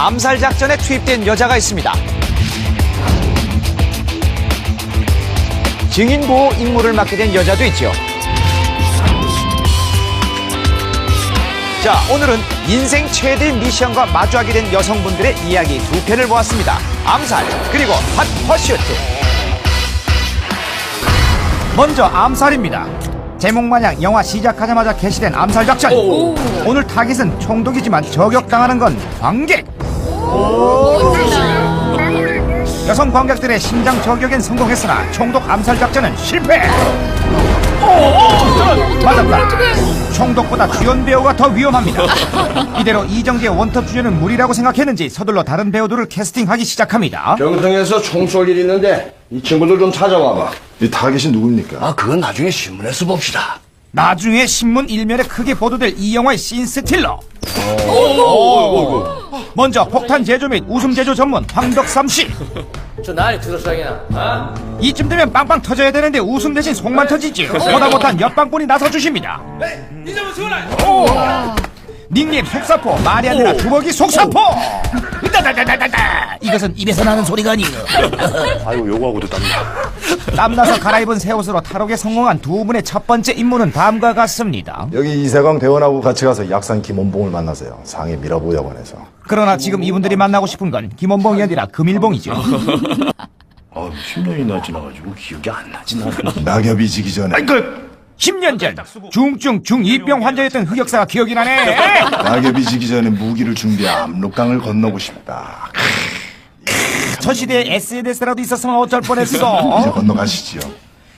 암살 작전에 투입된 여자가 있습니다. 증인 보호 임무를 맡게 된 여자도 있죠. 자, 오늘은 인생 최대 미션과 마주하게 된 여성분들의 이야기 두 편을 모았습니다. 암살, 그리고 핫 퍼슈트. 먼저 암살입니다. 제목마냥 영화 시작하자마자 개시된 암살 작전. 오늘 타깃은 총독이지만 저격당하는 건 관객. 여성 관객들의 심장 저격엔 성공했으나 총독 암살 작전은 실패. 맞았다. 총독보다 주연 배우가 더 위험합니다. 이대로 이정재의 원톱 주연은 무리라고 생각했는지 서둘러 다른 배우들을 캐스팅하기 시작합니다. 경성에서 총 쏠 일 있는데 이 친구들 좀 찾아와봐. 이 타겟이 누굽니까? 그건 나중에 신문에서 봅시다. 나중에 신문 일면에 크게 보도될 이 영화의 씬스틸러. 먼저 폭탄 제조 및 웃음 제조 전문 황덕삼 씨. 저 나이 들었어야나. 이쯤 되면 빵빵 터져야 되는데 웃음 대신 속만 터지지. 보다 못한 옆방꾼이 나서주십니다. 이점은 수원아. 닉네임 속사포, 말이 아니라 주먹이 속사포. 따다다다다다. 이것은 입에서 나는 소리가 아니에요. 아이고 요거하고도 땀나. 땀나서 갈아입은 새 옷으로 탈옥에 성공한 두 분의 첫 번째 임무는 다음과 같습니다. 여기 이세광 대원하고 같이 가서 약산 김원봉을 만나세요. 상해 미라보 여관에서. 그러나 지금 이분들이 만나고 싶은 건 김원봉이 아니라 금일봉이죠. 10년이나 지나가지고 기억이 안 나진 않아. 낙엽이 지기 전에. 10년 전 중증 중2병 환자였던 흑역사가 기억이 나네. 낙엽이 지기 전에 무기를 준비해 압록강을 건너고 싶다. 저 시대에 SNS라도 있었으면 어쩔 이제 뻔했어. 건너가시지요.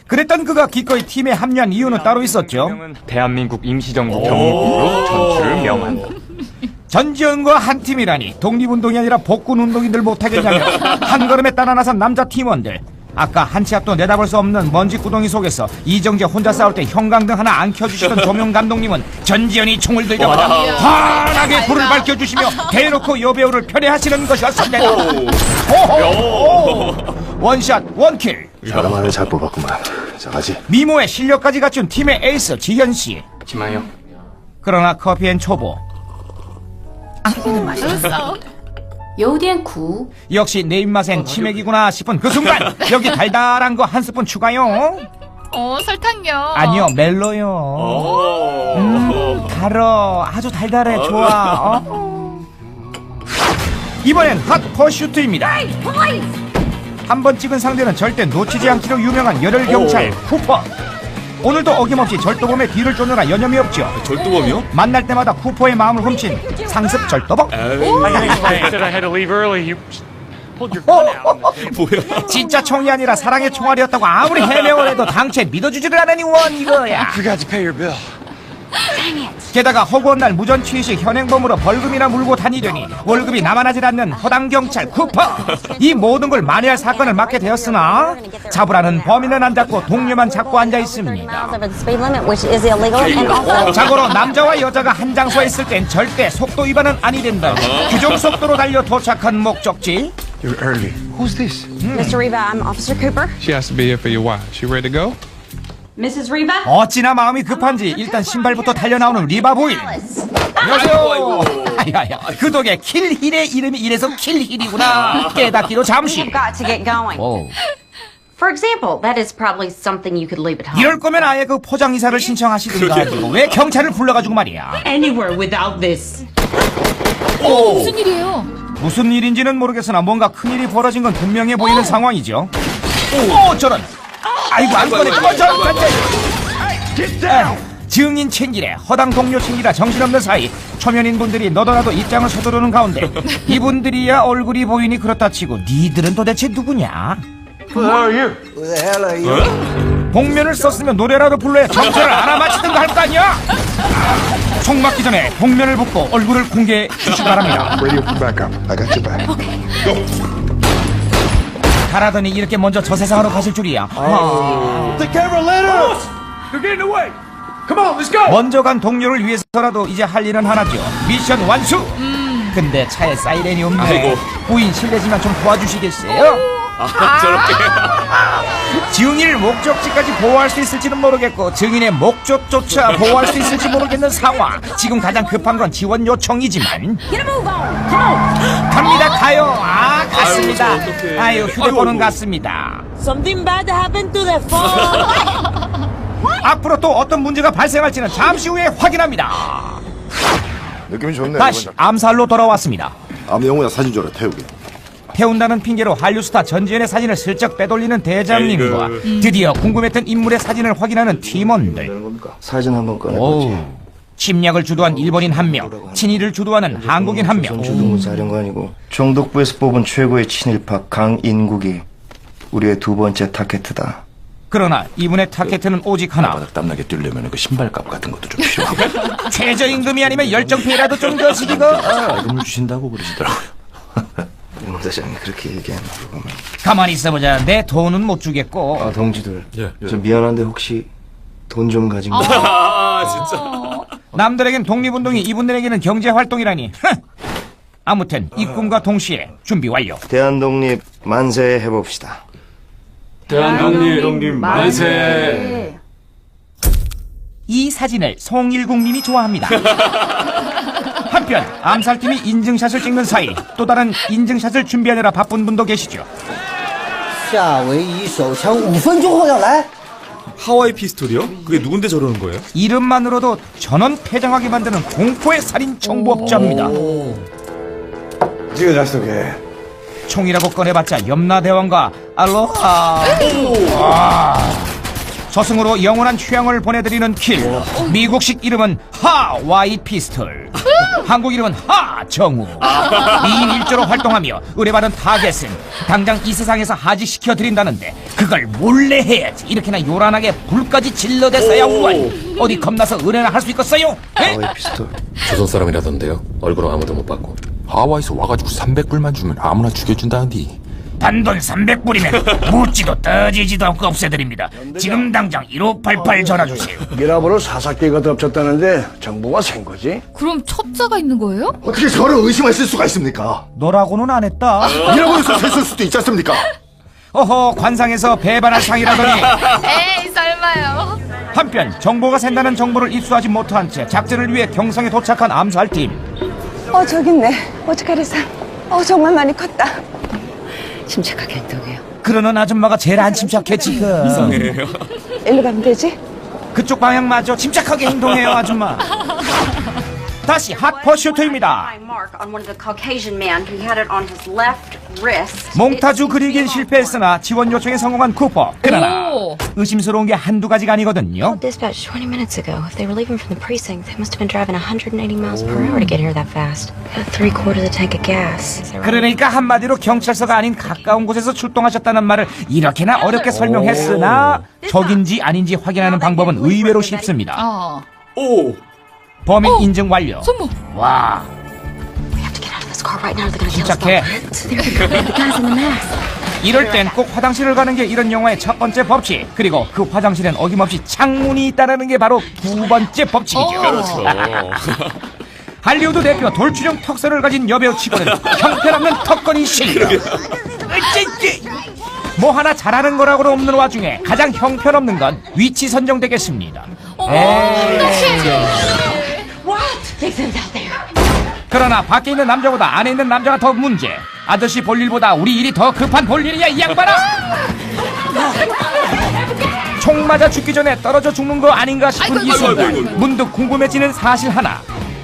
그랬던 그가 기꺼이 팀에 합류한 이유는 따로 있었죠. 대한민국 임시정부 경무부로 전출을 명한다. 전지현과 한 팀이라니 독립운동이 아니라 복군운동인들 못하겠냐며 한 걸음에 따라 나선 남자 팀원들. 아까 한 치 앞도 내다볼 수 없는 먼지 구덩이 속에서 이정재 혼자 싸울 때 형광등 하나 안 켜주시던 조명 감독님은 전지현이 총을 들자마자 환하게 불을 밝혀주시며 대놓고 여배우를 편애하시는 것이었습니다. 원샷 원킬. 사람 하나 잘 뽑았구만. 자 가지. 미모의 실력까지 갖춘 팀의 에이스 지현씨. 지마요. 그러나 커피엔 초보.有点苦. 역시 내 입맛엔 치맥이구나 싶은 그 순간 여기 달달한 거 한 스푼 추가요. 설탕요. 아니요, 멜로요. 달어. 아주 달달해. 좋아. 이번엔 핫 퍼슈트입니다. 한 번 찍은 상대는 절대 놓치지 않기로 유명한 열혈 경찰 쿠퍼. 오늘도 어김없이 절도범의 뒤를 쫓느라 여념이 없죠. 절도범이요? 만날 때마다 쿠퍼의 마음을 훔친 상습 절도범. said I had to leave early. You pulled your gun out on the table. 뭐야? 진짜 총이 아니라 사랑의 총알이었다고 아무리 해명을 해도 당최 믿어주지를 않으니 원 이거야. Forgot to pay your bill. 게다가 허구한 날 무전 취식 현행범으로 벌금이나 물고 다니려니 월급이 남아나질 않는 허당 경찰 쿠퍼. 이 모든 걸 만회할 사건을 맡게 되었으나 잡으라는 범인은 안 잡고 동료만 잡고 앉아 있습니다. 자고로 남자와 여자가 한 장소에 있을 땐 절대 속도 위반은 아니 된다. 규정 속도로 달려 도착한 목적지. You're early. Who's this? Mr. Riva, I'm Officer Cooper. She has to be here for your wife. She ready to go? Mrs. Riva? 어찌나 마음이 급한지 일단 신발부터 달려나오는 리바 보이. 안녕하세요. 야야, 그 덕에 킬힐의 이름이 이래서 킬힐이구나. 깨닫기로 잠시. You've got to get going. For example, that is probably something you could leave at home. 이럴 거면 아예 그 포장 이사를 신청하시든가. 왜 경찰을 불러가지고 말이야. Anywhere without this. 무슨 일이에요? 무슨 일인지는 모르겠으나 뭔가 큰일이 벌어진 건 분명해 보이는 상황이죠. 저런. 아이고 안 꺼내. 증인 챙기래 허당 동료 챙기라 정신없는 사이 초면인 분들이 너도나도 입장을 서두르는 가운데 이분들이야 얼굴이 보이니 그렇다 치고 니들은 도대체 누구냐? 복면을 썼으면 노래라도 불러야 정체를 알아맞히든가 할 거 아니야? 총 맞기 전에 복면을 벗고 얼굴을 공개해 주시기 바랍니다. Radio for backup. I got your back. Go. 가라더니 이렇게 먼저 저 세상으로 가실 줄이야. The camera later. You're getting away. Come on, let's go. 먼저 간 동료를 위해서라도 이제 할 일은 하나죠. 미션 완수. 근데 차에 사이렌이 없네. 아이고. 부인 실례지만 좀 도와주시겠어요? 저렇게. 증인을 목적지까지 보호할 수 있을지는 모르겠고 증인의 목적조차 보호할 수 있을지 모르겠는 상황. 지금 가장 급한 건 지원 요청이지만 갑니다. 가요. 갔습니다. 아유, 저 어떡해. 아유, 휴대폰은 아이고. 갔습니다. Something bad happened to the phone. 앞으로 또 어떤 문제가 발생할지는 잠시 후에 확인합니다. 느낌이 좋네. 다시 암살로 돌아왔습니다. 아무 영우야 사진 줘라 태우게. 태운다는 핑계로 한류 스타 전지현의 사진을 슬쩍 빼돌리는 대장님과 에이그. 드디어 궁금했던 인물의 사진을 확인하는 팀원들. 사진 한번 오, 침략을 주도한 일본인 한 명, 친일을 주도하는 한국인 한 명. 사령관이고 총독부에서 뽑은 최고의 친일파 강인국이 우리의 두 번째 타겟이다. 그러나 이분의 타겟은 오직 하나. 땀나게 뛰려면 그 신발값 같은 것도 좀 필요하고. 최저임금이 아니면 열정페이라도 좀 거시기가. 세금을 주신다고 그러시더라고요. 임 대장이 그렇게 얘기하는 거 보면. 가만히 있어보자. 내 돈은 못 주겠고. 동지들. 저 미안한데 혹시 돈 좀 가진 거. 진짜. 남들에겐 독립운동이 이분들에게는 경제활동이라니. 아무튼 입금과 동시에 준비 완료. 대한독립 만세 해봅시다. 대한독립 만세. 이 사진을 송일국님이 좋아합니다. 한편 암살팀이 인증샷을 찍는 사이 또 다른 인증샷을 준비하느라 바쁜 분도 계시죠. 夏威夷手枪5分钟后要来。 하와이 피스톨이요? 그게 누군데 저러는 거예요? 이름만으로도 전원 폐장하게 만드는 공포의 살인 정보업자입니다. 지금 약속해. 총이라고 꺼내봤자 염라대왕과 알로하. 저승으로 영원한 휴양을 보내드리는 킬. 미국식 이름은 하와이 피스톨. 한국 이름은 하정우. 2인 1조로 활동하며 의뢰받은 타겟은 당장 이 세상에서 하직시켜드린다는데 그걸 몰래 해야지. 이렇게나 요란하게 불까지 질러댔어야 원. 어디 겁나서 의뢰나 할 수 있겠어요? 에? 하와이 피스톨. 조선 사람이라던데요. 얼굴은 아무도 못 봤고. 하와이에서 와가지고 300불만 주면 아무나 죽여준다는디. 단돈 300불이면 묻지도 떠지지도 않고 없애드립니다. 지금 당장 1588 전화주세요. 미라보를 사사기가 덮쳤다는데 정보가 센 거지? 그럼 첩자가 있는 거예요? 어떻게 저를 의심하실 수가 있습니까? 너라고는 안 했다. 미라보에서 샜을 수도 있지 않습니까? 어허, 관상에서 배반할 상이라더니. 에이 설마요. 한편 정보가 샌다는 정보를 입수하지 못한 채 작전을 위해 경성에 도착한 암살팀. 저기 있네. 오츠카레상. 정말 많이 컸다. 침착하게 행동해요. 그러는 아줌마가 제일 안 침착해 지금. 이상해요. 일로 가면 되지? 그쪽 방향 맞아. 침착하게 행동해요 아줌마. 다시 핫퍼슈트입니다. Mark on one of the Caucasian men. He had it on his left wrist. 몽타주 그리긴 실패했으나 지원 요청에 성공한 쿠퍼. 그러나 오. 의심스러운 게 한두 가지가 아니거든요. Dispatch 20 minutes ago. If they were leaving from the precinct, they must have been driving 180 miles per hour to get here that fast. Had 3/4 a tank of gas. 그러니까 한마디로 경찰서가 아닌 가까운 곳에서 출동하셨다는 말을 이렇게나 어렵게 설명했으나 적인지 아닌지 확인하는 방법은 의외로 쉽습니다. 오. 범인 인증 완료. 손목. 와, We have to get out of this car right now. They're gonna kill us 침착해. both. The guys in the mask. 이럴 땐 꼭 화장실을 가는 게 이런 영화의 첫 번째 법칙. 그리고 그 화장실엔 어김없이 창문이 있다는 게 바로 두 번째 법칙이죠. 그렇죠. 할리우드 대표 돌출형 턱선을 가진 여배우 치고는 형편없는 턱걸이 실력. 뭐 하나 잘하는 거라고는 없는 와중에 가장 형편없는 건 위치 선정 되겠습니다. 그러나 밖에 있는 남자보다 안에 있는 남자가 더 문제. 아저씨 볼 일보다 우리 일이 더 급한 볼 일이야 이 양반아. 총 맞아 죽기 전에 떨어져 죽는 거 아닌가 싶은 이 순간 문득 궁금해지는 사실 하나.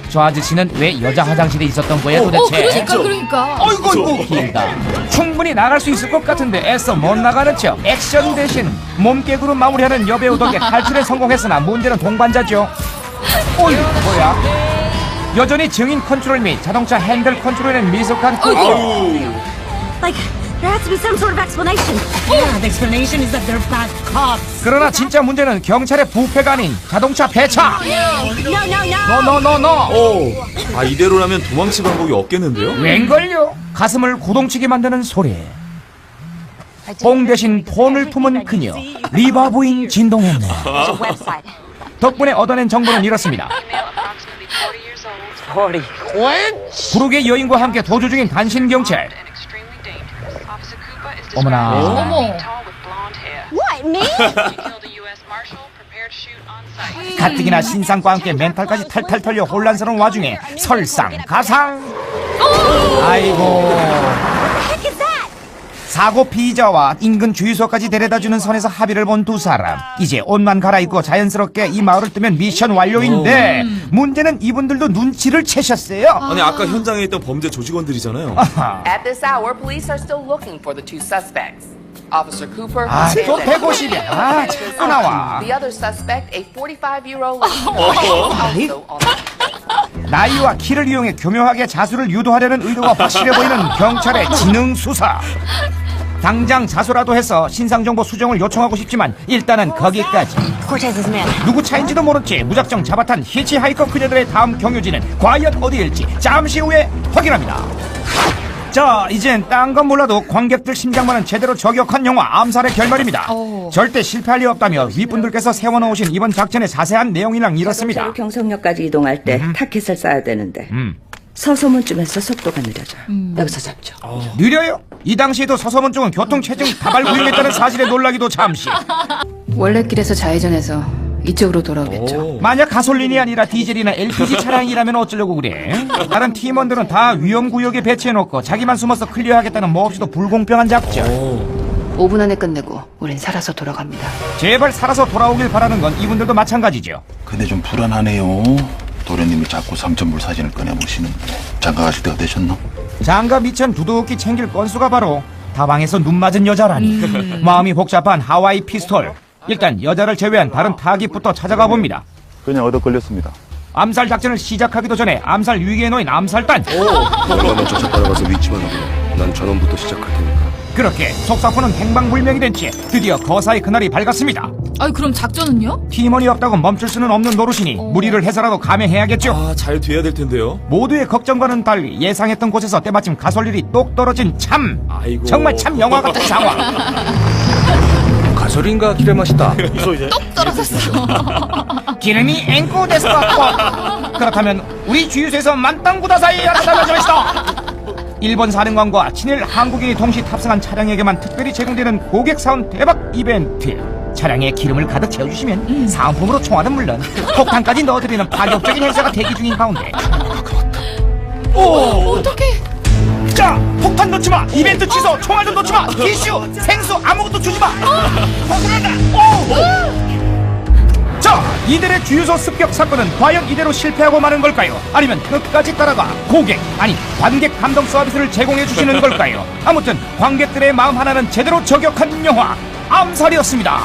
저 아저씨는 왜 여자 화장실에 있었던 거야 도대체? 그러니까. 어이구 길다. 충분히 나갈 수 있을 것 같은데 애써 못 나가는 척 액션 대신 몸개그로 마무리하는 여배우 덕에 탈출에 성공했으나 문제는 동반자죠. 어이 뭐야? 여전히 증인 컨트롤 및 자동차 핸들 컨트롤에는 미숙한 쿠퍼. Like, there has to be some sort of explanation. Yeah, the explanation is that they're bad cops. 그러나 진짜 문제는 경찰의 부패가 아닌 자동차 배차. 노노노노. 오. 이대로라면 도망칠 방법이 없겠는데요? 웬걸요? 가슴을 구동치게 만드는 소리. 뽕 대신 폰을 품은 그녀. 리바 부인 진동했네. There's a website. 덕분에 얻어낸 정보는 이렇습니다. 부르게 여인과 함께 도주 중인 단신 경찰. 어머나. 어머. What, me? 가뜩이나 신상과 함께 멘탈까지 탈탈 털려 혼란스러운 와중에 설상가상. 아이고. 사고 피의자와 인근 주유소까지 데려다주는 선에서 합의를 본 두 사람. 이제 옷만 갈아입고 자연스럽게 이 마을을 뜨면 미션 완료인데 문제는 이분들도 눈치를 채셨어요. 아니 아까 현장에 있던 범죄 조직원들이잖아요. At this hour, police are still looking for the two suspects. Officer Cooper. 아, 또 and 150이야. 아, 자꾸 나와. The other suspect, a 45-year-old listener, also on 나이와 키를 이용해 교묘하게 자수를 유도하려는 의도가 확실해 보이는 경찰의 지능 수사. 당장 자수라도 해서 신상정보 수정을 요청하고 싶지만 일단은 거기까지. Cortez's man. 누구 차인지도 모른 채 무작정 잡아탄 히치하이커 그녀들의 다음 경유지는 과연 어디일지 잠시 후에 확인합니다. 자, 이젠 딴 건 몰라도 관객들 심장만은 제대로 저격한 영화 암살의 결말입니다. 절대 실패할 리 없다며 윗분들께서 세워놓으신 이번 작전의 자세한 내용이랑 이렇습니다. 경성역까지 이동할 때 타켓을 쌓아야 되는데 서소문쯤에서 속도가 느려져요. 여기서 잡죠. 느려요? 이 당시에도 서서문 쪽은 교통체증 다발구용했다는 사실에 놀라기도 잠시. 원래 길에서 좌회전해서 이쪽으로 돌아오겠죠. 만약 가솔린이 아니라 디젤이나 LPG 차량이라면 어쩌려고 그래? 다른 팀원들은 다 위험구역에 배치해놓고 자기만 숨어서 클리어하겠다는 몹시도 불공평한 작전. 5분 안에 끝내고 우린 살아서 돌아갑니다. 제발 살아서 돌아오길 바라는 건 이분들도 마찬가지죠. 근데 좀 불안하네요. 도련님이 자꾸 상천물 사진을 꺼내보시는데 장가 가실 때가 되셨나? 장가 미천 두둑히 챙길 건수가 바로 다방에서 눈 맞은 여자라니. 마음이 복잡한 하와이 피스톨. 일단 여자를 제외한 다른 타깃부터 찾아가 봅니다. 그냥 얻어 걸렸습니다. 암살 작전을 시작하기도 전에 암살 위기에 놓인 암살단. 너가 먼저 따라가서 위치만 하고 난 전원부터 시작할 테니까. 그렇게 속사포는 행방불명이 된 채 드디어 거사의 그날이 밝았습니다. 아니 그럼 작전은요? 팀원이 없다고 멈출 수는 없는 노릇이니 무리를 해서라도 감행해야겠죠. 아, 잘 돼야 될 텐데요. 모두의 걱정과는 달리 예상했던 곳에서 때마침 가솔린이 똑 떨어진 참. 아이고. 정말 참 영화 같은 상황. 가솔린과 기름 맛이다. 똑 떨어졌어. 기름이 앵꼬 됐을 것 같고. 그렇다면 우리 주유소에서 만땅구다사이 알았다면 좀 있어. 일본 사령관과 친일 한국인이 동시 탑승한 차량에게만 특별히 제공되는 고객 사원 대박 이벤트. 차량에 기름을 가득 채워주시면 사은품으로 총알은 물론 폭탄까지 넣어드리는 파격적인 행사가 대기 중인 가운데. 오, 어떡해. 자, 폭탄 넣지마. 이벤트 취소. 총알 좀 넣지마. 티슈, 생수 아무것도 주지마. 폭탄한다. 오. 자, 이들의 주유소 습격 사건은 과연 이대로 실패하고 마는 걸까요? 아니면 끝까지 따라가 고객, 아니 관객 감동 서비스를 제공해 주시는 걸까요? 아무튼 관객들의 마음 하나는 제대로 저격한 영화 암살이었습니다.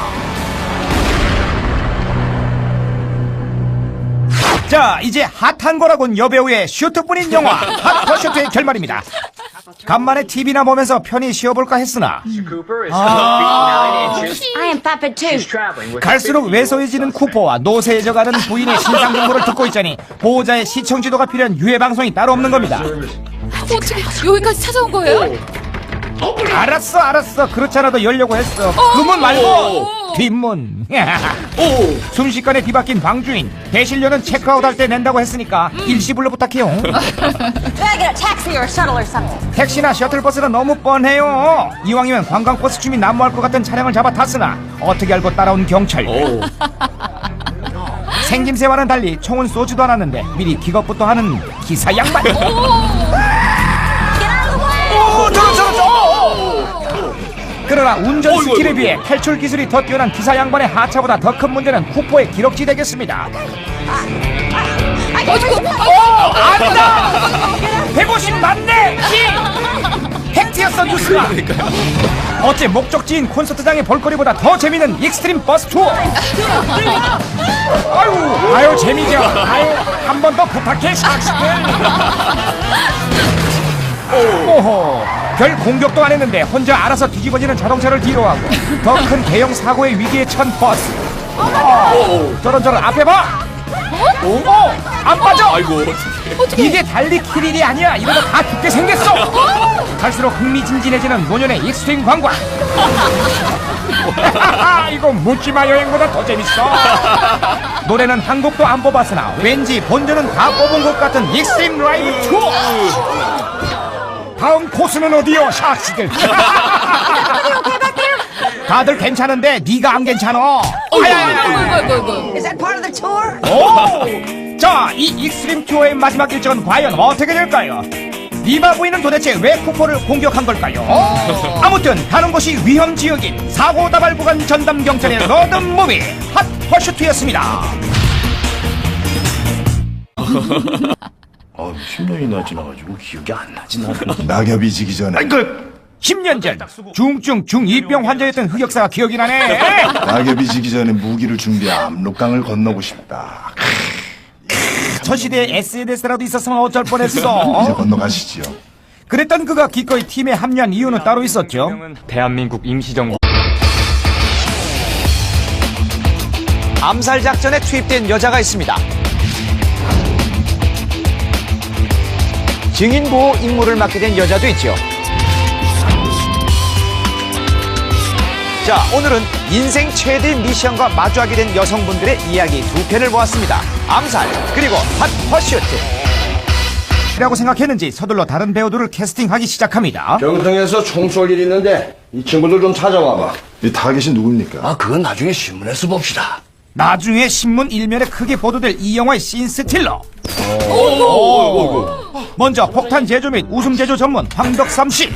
자, 이제 핫한 거라곤 여배우의 슈트뿐인 영화 핫더슈트의 결말입니다. 간만에 TV나 보면서 편히 쉬어볼까 했으나 I am Papa too. 갈수록 왜소해지는 쿠퍼와 노쇠해져가는 부인의 신상 정보를 듣고 있자니 보호자의 시청 지도가 필요한 유해 방송이 따로 없는 겁니다. 어떻게 여기까지 찾아온 거예요? 알았어. 그렇지 않아도 열려고 했어. 그 문 말고 뒷문. 순식간에 뒤바뀐 방주인. 대실료는 체크아웃 할 때 낸다고 했으니까 일시불로 부탁해요. Do I get a taxi or a shuttle or something? 택시나 셔틀버스는 너무 뻔해요. 이왕이면 관광버스 춤이 난무할 것 같은 차량을 잡아 탔으나 어떻게 알고 따라온 경찰들. 생김새와는 달리 총은 쏘지도 않았는데 미리 기겁부터 하는 기사 양반. 그러나 운전 스킬에 비해 탈출 기술이 더 뛰어난 기사 양반의 하차보다 더 큰 문제는 쿠퍼의 기록지 되겠습니다. 아니다! 150 맞네! 팩트였어 뉴스가. 어째 목적지인 콘서트장의 볼거리보다 더 재미있는 익스트림 버스 투어. 아유 재미져. 한 번 더 부탁해 샥스들. 오호, 별 공격도 안 했는데 혼자 알아서 뒤집어지는 자동차를 뒤로하고 더 큰 대형 사고의 위기에 처한 버스. 저런 앞에 봐. 안 빠져. 아이고 이게 달리 킬 일이 아니야. 이러다 다 죽게 생겼어. 갈수록 흥미진진해지는 노년의 익스트림 관광. 이거 묻지마 여행보다 더 재밌어. 노래는 한 곡도 안 뽑았으나 왠지 본전은 다 뽑은 것 같은 익스트림 라이브 투어. 다음 코스는 어디요, 샥시들? 다들 괜찮은데 네가 안 괜찮아. 아이고. Is that part of the tour? 오! 자, 이 익스트림 투어의 마지막 일정은 과연 어떻게 될까요? 리바 부인은 도대체 왜 쿠퍼를 공격한 걸까요? 아무튼 가는 곳이 위험 지역인 사고 다발 구간 전담 경찰의 로드 무비 핫 퍼슈트였습니다. 10년이나 지나가지고 기억이 안 나지 나는. 낙엽이 지기 전에 10년 전 중증 중2병 환자였던 흑역사가 기억이 나네. 낙엽이 지기 전에 무기를 준비해 압록강을 건너고 싶다. 저 시대에 SNS라도 있었으면 어쩔 이제 뻔했어. 건너가시지요. 그랬던 그가 기꺼이 팀에 합류한 이유는 따로 있었죠. 대한민국 임시정부. 암살 작전에 투입된 여자가 있습니다. 증인 보호 임무를 맡게 된 여자도 있죠. 자, 오늘은 인생 최대 미션과 마주하게 된 여성분들의 이야기 두 편을 보았습니다. 암살 그리고 핫 퍼슈트. 라고 생각했는지 서둘러 다른 배우들을 캐스팅하기 시작합니다. 경성에서 총 쏠 일이 있는데 이 친구들 좀 찾아와봐. 이 타겟이 누굽니까? 아, 그건 나중에 신문에서 봅시다. 나중에 신문 일면에 크게 보도될 이 영화의 씬스틸러. 먼저 폭탄 제조 및 웃음 제조 전문 황덕삼 씨.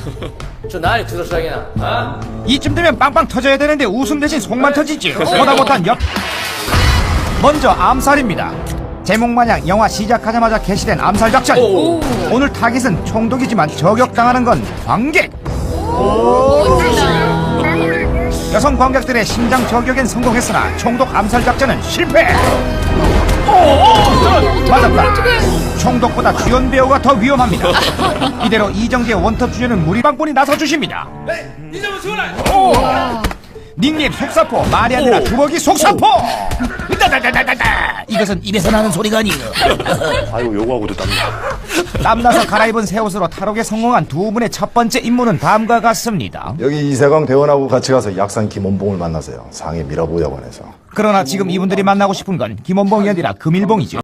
저 나이 들었어야겠나? 아? 이쯤 되면 빵빵 터져야 되는데 웃음 대신 속만 터지지. 보다 못한 먼저 암살입니다. 제목마냥 영화 시작하자마자 개시된 암살 작전. 오늘 타깃은 총독이지만 저격당하는 건 관객. 여성 관객들의 심장 저격엔 성공했으나 총독 암살 작전은 실패. 맞았다. 총독보다 주연 배우가 더 위험합니다. 이대로 이정재 원톱 주연은 무리방꾼이 나서주십니다. 닉님 속사포, 말이 아니라 주먹이 속사포. 이것은 입에서 나는 소리가 아니에요. 아이고 요거하고도 땀나. 땀나서 갈아입은 새 옷으로 탈옥에 성공한 두 분의 첫 번째 임무는 다음과 같습니다. 여기 이세광 대원하고 같이 가서 약산 김원봉을 만나세요. 상해 미라보 여관에서. 그러나 지금 이분들이 만나고 싶은 건 김원봉이 아니라 금일봉이죠.